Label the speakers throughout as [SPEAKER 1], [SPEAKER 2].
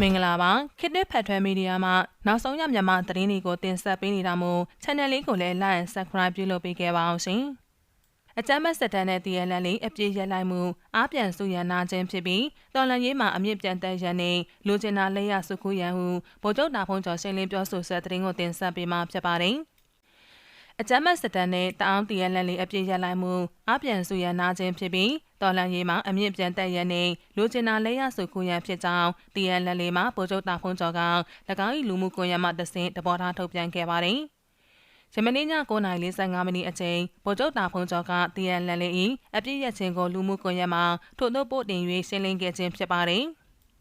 [SPEAKER 1] မင်္ဂလာပါခေတ်သစ်ဖတ်ထွဲမီဒီယာမှာနောက်ဆုံးရမြန်မာသတင်းတွေကိုတင်ဆက်ပေးနေတာမို့ channel လေးကိုလည်း like and subscribe ပြုလုပ်ပေးခဲ့ပါအောင်ရှင်အကြမ်းမဲ့စစ်တမ်းနဲ့ TNL လေးအပြည့်ရက်လိုက်မှုအားပြန်စုရန်နာခြင်းဖြစ်ပြီးတော်လှန်ရေးမှာအမြင့်ပြန်တက်ရန်နဲ့လူကျင်နာလက်ရစုခုရန်ဟုဗိုလ်ချုပ်တာဖုံးကျော်ရှင်းလင်းပြောဆိုဆက်သတင်းကိုတင်ဆက်ပေးမှာဖြစ်ပါတယ်အကြမ်းမဲ့စစ်တမ်းနဲ့တအောင်း TNL လေးအပြည့်ရက်လိုက်မှုအားပြန်စုရန်နာခြင်းဖြစ်ပြီးတော်လှန်ရေးမှာအမြင့်ပြန်တက်ရန်နဲ့လူကျင်နာလက်ရစုခုရန်ဖြစ်ကြောင်း TNL လေးမှာဗိုလ်ချုပ်တာဖုံးကျော်က၎င်း၏လူမှုကွန်ရက်မှတဆင့်တပေါ်ထားထုတ်ပြန်ခဲ့ပါတယ်ယမနေ့ည9:45မိနစ်အချိန်ဗိုလ်ချုပ်တာဖုံးကျော်က TNL ၏အပြည့်ရခြင်းကိုလူမှုကွန်ရက်မှာထို့သို့ပို့တင်၍ရှင်းလင်းခဲ့ခြင်းဖြစ်ပါတယ်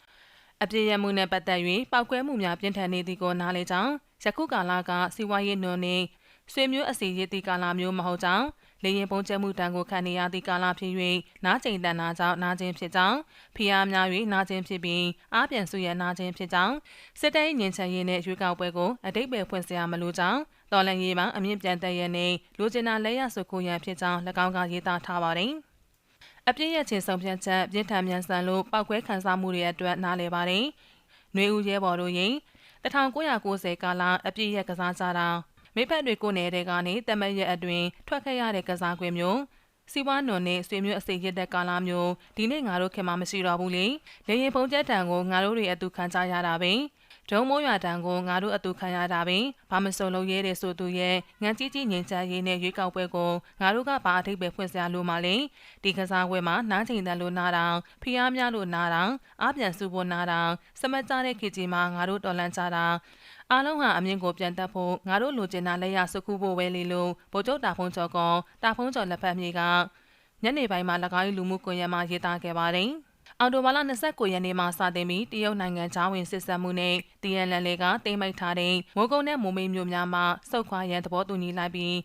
[SPEAKER 1] ။အပြည့်ရမှုနဲ့ပတ်သက်၍ပောက်ကွဲမှုများပြင်းထန်နေသည်ကိုနားလည်ကြောင်းယခုကာလကစီးပွားရေးနွံနှင့်ဆွေမျိုးအစီရည်သည့်ကာလမျိုးမဟုတ်ကြောင်းလေရင်ပုံကျမှုတံကိုခံနေရသည့်ကာလဖြစ်၍နားကျိန်တန်နာကြောင့်နားခြင်းဖြစ်ကြောင်းဖိအားများ၍နားခြင်းဖြစ်ပြီးအားပြန်စုရနားခြင်းဖြစ်ကြောင်းစစ်တပ်၏ငြိမ်ချမ်းရေးနှင့်ရွေးကောက်ပွဲကိုအတိတ်ပဲဖွင့်စရာမလိုကြောင်းတော်လှန်ရေးမှာအမြင့်ပြန်တက်ရနှင့်လူကျင်နာလက်ရစုခိုးရန်ဖြစ်ကြောင်း၎င်းကရေးသားထားပါသည်အပြည့်ရချင်းဆုံးဖြတ်ချက်ပြင်းထန်မြန်ဆန်လို့ပောက်ကွဲခံစားမှုတွေအတွက်နားလည်ပါတယ်။နှွေဦးရဲဘော်တို့၏1990ကာလအပြည့်ရကစားကြတာမိဖက်တွေကိုနေတဲ့ကနေတမက်ရက်အတွင်းထွက်ခဲ့ရတဲ့ကစားကွင်းမျိုးစီဝါနွန်နဲ့ဆွေမျိုးအစိရတဲ့ကာလမျိုးဒီနေ့ငါတို့ခင်မမရှိတော့ဘူးလေလေရင်ပုံကျက်တံကိုငါတို့တွေအတူခံကြရတာပဲဒုံမိုးရွာတံကိုငါတို့အတူခံရတာပဲဘာမစုံလို့ရဲတဲ့ဆိုသူရဲ့ငန်းကြီးကြီးငင်ချရေးနဲ့ရွေးကောက်ပွဲကိုငါတို့ကဘာအထိပ်ပဲဖွင့်စရာလို့မလဲဒီကစားပွဲမှာနားချိန်တန်လို့နားတောင်ဖိအားများလို့နားတောင်အားပြန်စုဖို့နားတောင်စမတ်ကြတဲ့ခေတ်ကြီးမှာငါတို့တော်လန့်ကြတာအားလုံးဟာအမြင့်ကိုပြန်တက်ဖို့ငါတို့လိုချင်တာလက်ရစုခုဖို့ပဲလေလို့ဗိုလ်ချုပ်တာဖုံးကျော်ကတာဖုံးကျော်လက်ဖက်မြေကညနေပိုင်းမှာ၎င်း၏လူမှုကွန်ရက်မှာရေးသားခဲ့ပါတယ်။အော်တိုဘာလ29ရက်နေ့မှာစတင်ပြီးတရုတ်နိုင်ငံဂျာဝင်စစ်ဆက်မှုနဲ့ TNL ကတိမ့်မိတ်ထားတဲ့မိုးကုတ်နဲ့မိုးမိတ်မြို့များမှာစုခွာရန်သဘောတူညီလိုက်ပြီး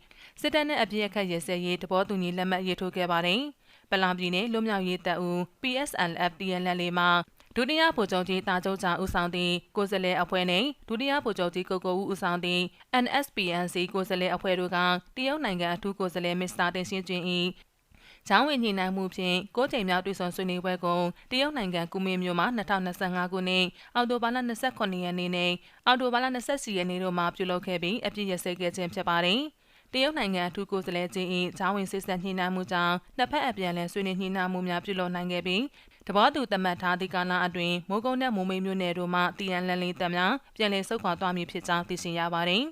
[SPEAKER 1] စစ်တပ်နဲ့အပြည့်အခက်ရဲစဲရေးသဘောတူညီလက်မှတ်ရေးထိုးခဲ့ပါတယ်။ပလောင်ပြည်နယ်လွတ်မြောက်ရေးတပ်ဦး PSLF TNL မှာဒုတိယဗိုလ်ချုပ်ကြီးတာကျုပ်ချာဦးဆောင်သည့်ကိုယ်စားလှယ်အဖွဲ့နှင့်ဒုတိယဗိုလ်ချုပ်ကြီးကိုကိုဦးဦးဆောင်သည့် NSPNC ကိုယ်စားလှယ်အဖွဲ့တို့ကတရုတ်နိုင်ငံအထူးကိုယ်စားလှယ်မစ္စတာတင်ရှင်းကျင်း၏ဂျောင်းဝင်ညှိနှိုင်းမှုဖြင့်9ကြိမ်မြောက်တွေ့ဆုံဆွေးနွေးပွဲကိုတရုတ်နိုင်ငံကူမင်းမြို့မှာ2025ခုနှစ်အောက်တိုဘာလ29ရက်နေ့နဲ့အောက်တိုဘာလ24ရက်နေ့တို့မှာပြုလုပ်ခဲ့ပြီးအပြည့်ရစဲခဲ့ခြင်းဖြစ်ပါတယ်တရုတ်နိုင်ငံအထူးကိုယ်စားလှယ်ကြီး၏ဂျောင်းဝင်စစ်ဆက်ညှိနှိုင်းမှုကြောင့်နှစ်ဖက်အပြန်အလှန်ဆွေးနွေးညှိနှိုင်းမှုများပြုလုပ်နိုင်ခဲ့ပြီးတဘောသူသတ်မှတ်ထားသည့်ကာလအတွင်းမိုးကုတ်နဲ့မိုးမိတ်မြို့နယ်တို့မှTNLတပ်များပြန်လည်ဆုတ်ခွာသွားမည်ဖြစ်ကြောင်းသိရှိရပါသည်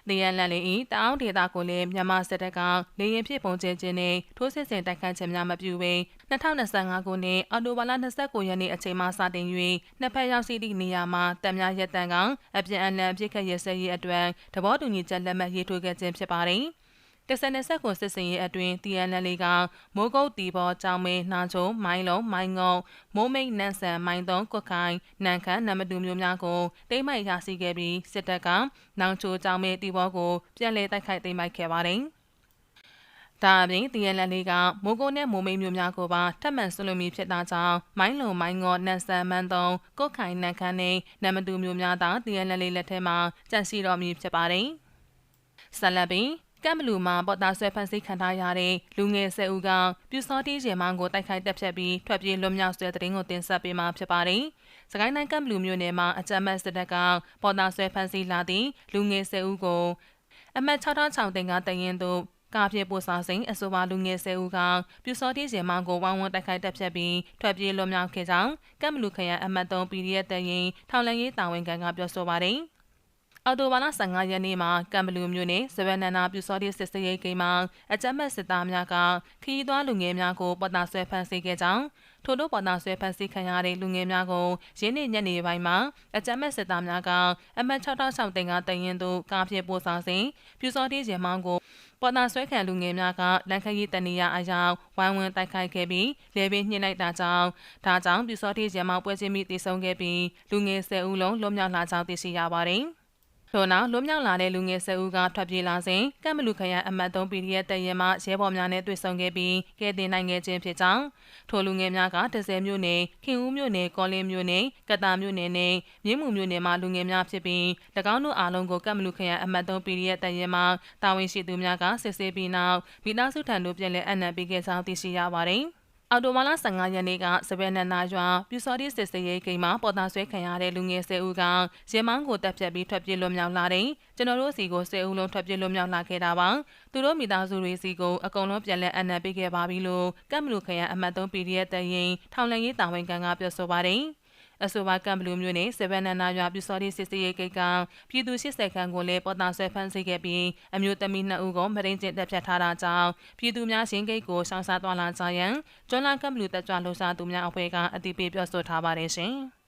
[SPEAKER 1] TNL ၏တအောင်းဒေသကိုလည်းမြန်မာစစ်တပ်ကလေရင်ဖြစ်ပုံကျဲခြင်းနဲ့ထိုးစစ်ဆင်တိုက်ခိုက်ခြင်းများမပြုဘဲ2025ခုနှစ်အောက်တိုဘာလ29ရက်နေ့အချိန်မှစတင်၍နှစ်ဖက်ရောက်ရှိသည့်နေရာမှာတပ်များရပ်တန့်ကအပြန်အလှန်ပြစ်ခတ်ရစဲရေးအတွက်သဘောတူညီချက်လက်မှတ်ရေးထိုးခဲ့ခြင်းဖြစ်ပါသည်တဆန်ဆက်ကိုစစ်စင်ရေးအတွင်း TNL ကမိုးကုတ်တီဘောကြောင်မဲနှာချုံမိုင်းလုံးမိုင်းငုံမိုးမိတ်နန်းဆန်မိုင်းသုံးကွက်ခိုင်နန်ခမ်းနံမတူမျိုးများကိုတိမ့်မိုက်ရရှိခဲ့ပြီးစစ်တပ်ကနောင်ချိုကြောင်မဲတီဘောကိုပြန်လည်တိုက်ခိုက်သိမ်းပိုက်ခဲ့ပါတယ်။ဒါအပြင် TNL ကမိုးကုတ်နဲ့မိုးမိတ်မျိုးများကိုပါထပ်မံဆွလို့မီဖြစ်တာကြောင့်မိုင်းလုံမိုင်းငေါနန်ဆန်မန်းသုံးကွက်ခိုင်နန်ခမ်းနဲ့နံမတူမျိုးများသာ TNL လက်ထဲမှာကျန်ရှိတော်မူဖြစ်ပါတယ်။ဆက်လက်ပြီးကမ်ဘလူမှာပေါ်တာဆွဲဖန်ဆီးခံထားရတဲ့လူငယ်10ဦးကပြူစောတီးကျင်မောင်းကိုတိုက်ခိုက်တက်ဖြတ်ပြီးထွက်ပြေးလွတ်မြောက်ဆွဲတဲ့ကိုတင်ဆက်ပေးမှာဖြစ်ပါတယ်။စကိုင်းတိုင်းကမ်ဘလူမြို့နယ်မှာအကြမ်းမဲ့စစ်တပ်ကပေါ်တာဆွဲဖန်ဆီးလာသည့်လူငယ်10ဦးကိုအမှတ်6006တင်ကတရင်တို့ကားပြေပို့ဆောင်စဉ်အဆိုပါလူငယ်10ဦးကပြူစောတီးကျင်မောင်းကိုဝိုင်းဝန်းတိုက်ခိုက်တက်ဖြတ်ပြီးထွက်ပြေးလွတ်မြောက်ခဲ့ကြောင်းကမ်ဘလူခရိုင်အမှတ်3 PDF တရင်ထောင်လန်ရေးတာဝန်ခံကပြောဆိုပါတယ်။အော်တိုဘာလ15ရက်နေ့မှာကမ်ဘလူမြို့နယ်စဝဲနန္နာပြူစောတိစစ်စရေးဂိမ်းမှာအကြမ်းမဲ့စစ်သားများကခရီးသွားလူငယ်များကိုပေါ်တာဆွဲဖမ်းဆီးခဲ့ကြောင်းထို့သောပေါ်တာဆွဲဖမ်းဆီးခံရတဲ့လူငယ်များကိုရင်းနှီးညနေပိုင်းမှာအကြမ်းမဲ့စစ်သားများကအမှတ်6006တင်ကတရင်တို့ကားပြေပို့ဆောင်စဉ်ပြူစောတိရင်မောင်းကိုပေါ်တာဆွဲခံလူငယ်များကလန်ခရီးတနေရအယောင်ဝိုင်းဝန်းတိုက်ခိုက်ခဲ့ပြီးလေပင်ညှိနှိုက်တာကြောင့်ပြူစောတိရင်မောင်းပွဲချင်းမိတည်ဆုံခဲ့ပြီးလူငယ်10ဦးလုံးလွတ်မြောက်လာကြောင်းသိရှိရပါတယ်ထို့နောက်လွတ်မြောက်လာတဲ့လူငယ်10ဦးကထွက်ပြေးလာစဉ်ကမ်ဘလူခရိုင်အမှတ်3 PDF တရင်မှရဲဘော်များနဲ့တွေ့ဆုံခဲ့ပြီးကဲတင်နိုင်ခဲ့ခြင်းဖြစ်ကြောင်းထိုလူငယ်များက10မြို့နယ်ခင်ဦးမြို့နယ်ကောလင်းမြို့နယ်ကတာမြို့နယ်နဲ့မြင်းမူမြို့နယ်မှာလူငယ်များဖြစ်ပြီး၎င်းတို့အားလုံးကိုကမ်ဘလူခရိုင်အမှတ်3 PDF တရင်မှတာဝန်ရှိသူများကစစ်ဆေးပြီးနောက်မိသားစုထံသို့ပြန်လည်အနံ့ပေးခဲ့ကြောင်းသိရှိရပါတယ်။ အော်တိုဘာလ15ရက်နေ့ကစပယ်နန္နာရွာပြူစောတိစစ်စေးရေးဂိမ်းမှာပေါ်တာဆွဲခံရတဲ့လူငယ်10ဦးကရဲမောင်းကိုတပ်ဖြတ်ပြီးထွက်ပြေးလွတ်မြောက်လာတယ်။ကျွန်တော်တို့စီကို10ဦးလုံးထွက်ပြေးလွတ်မြောက်လာခဲ့တာပါ။သူတို့မိသားစုတွေစီကိုအကုန်လုံးပြန်လည်အနံပေးခဲ့ပါပြီလို့ကမ်ဘလူခရိုင်အမှတ်3 PDF တရင်ထောင်လန်ရေးတာဝန်ခံကပြောဆိုပါတယ်။အဆိုပါကမ်ဘလူမျိုးနဲ့စပယ်နန္နာရွာပြူစောတိစစ်စေးရေးဂိတ်ကပြည်သူ80ခန့်ကိုလည်းပေါ်တာဆွဲဖမ်းဆီးခဲ့ပြီးအမျိုးသမီး2ဦးကိုမရင်းကျင်းတပ်ဖြတ်ထားတာကြောင့်ပြည်သူများရှင်ဂိတ်ကိုရှောင်ရှားသွားလာကြရန်ကျွန်းလာကမ်ဘလူတက်ကြွလှုပ်ရှားသူများအဖွဲ့ကအတည်ပြုပြောဆိုထားပါတယ်ရှင်။